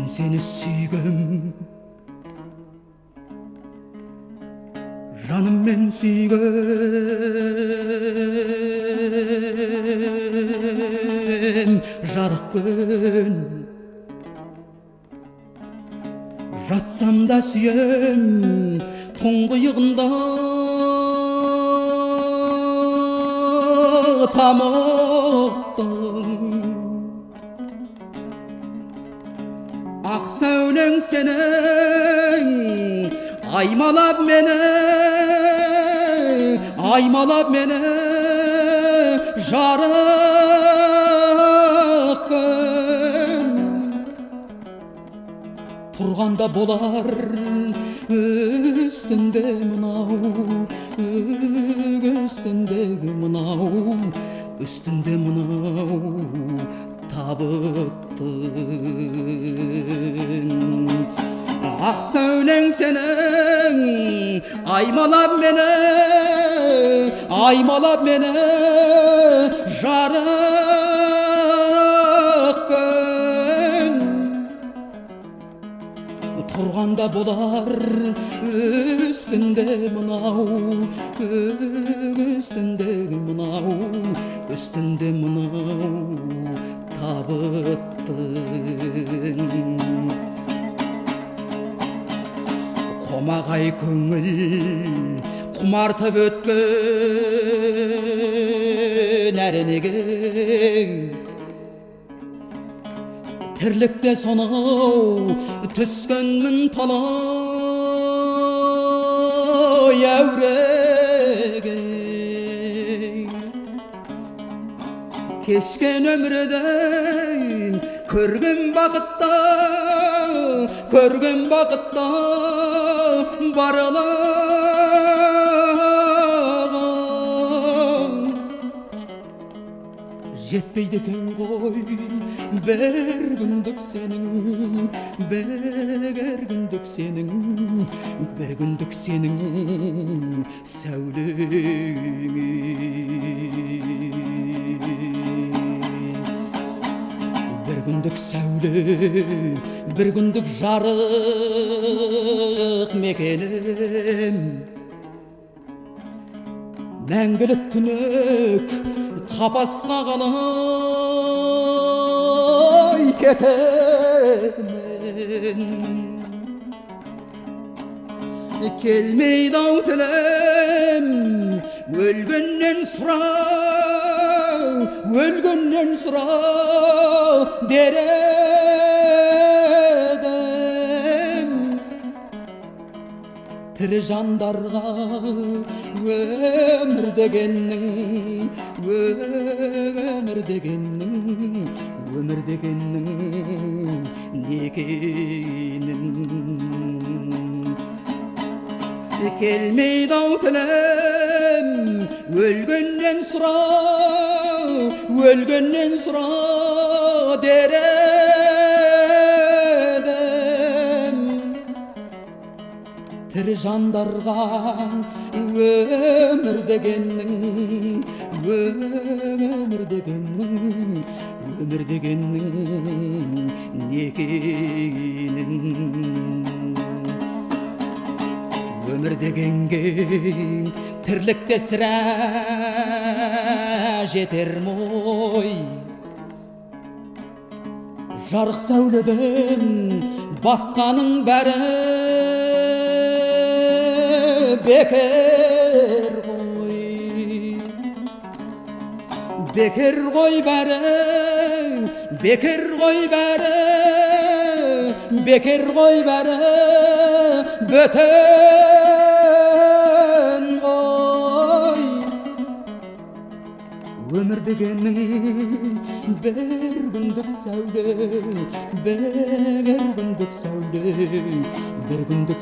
seni süygüm, canım ben süygüm, жарық күн. Жатсам да сүйем тұңғиығында тамұқтың. Ақ сәулең сенің аймалап мені жарық күн. Тұрғанда болар үстінде мынау, үстіндегі мынау, үстінде мынау табыттың. Ақ сәулең сенің аймалап мені жарық күн. Тұрғанда болар үстінде мынау, үстіндегі мынау, үстінде мынау табыттың. Қомағай көңіл құмартып өткен әрінеге, тірлікте сонау түскенмін талай әуреге. Кешкен өмірден көрген бақытта баралаған. Жетпейді екен ғой бір күндік сенің, бір күндік сенің сәулең. Bir gündük сәуле, bir gündük жарық мекенім. Мәңгілік түнек қапасқа қалай кетемін. Келмейді-ау тілім өлгеннен сұра дер едім. Тірі жандарға өмір дегеннің не екенін. Келмейді-ау тілім өлгеннен сұра дер едім. Тірі жандарға өмір дегеннің не екенін. Өмір дегенге тірлікте сірә жетер ой. Жарық сәуледен басқаның бәрі бекер ғой. Бекер ғой бәрі, бөтен ғой. Өмір дегенің бір күндік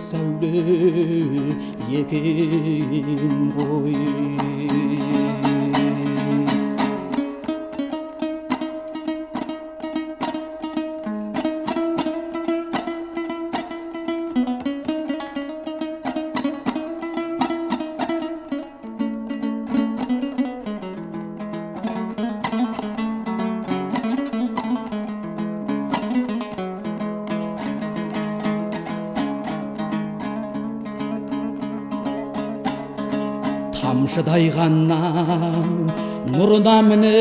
сәуле екен ғой. тамшыдай ғана нұрына міне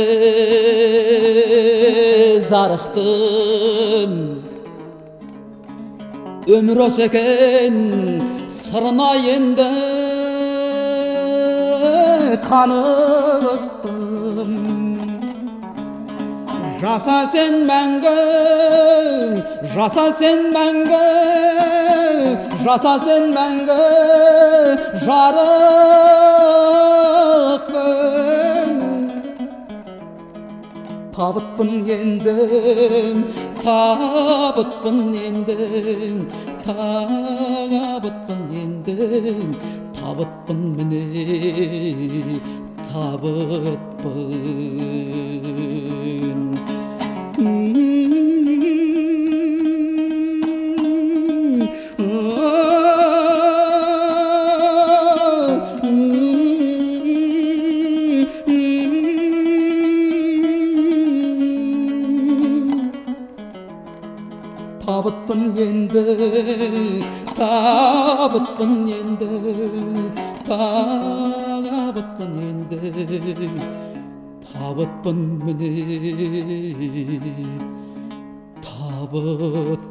зарықтым. Өмір осы екен сырына енді қанықтым. Жаса сен мәңгі, жаса сен мәңгі, жаса сен мәңгі, жарық күн. Табытпын енді, табытпын енді, табытпын енді, табытпын міне, табытпын. Табытпын енді, табытпын енді, табытпын енді, табытпын міне, табытпын.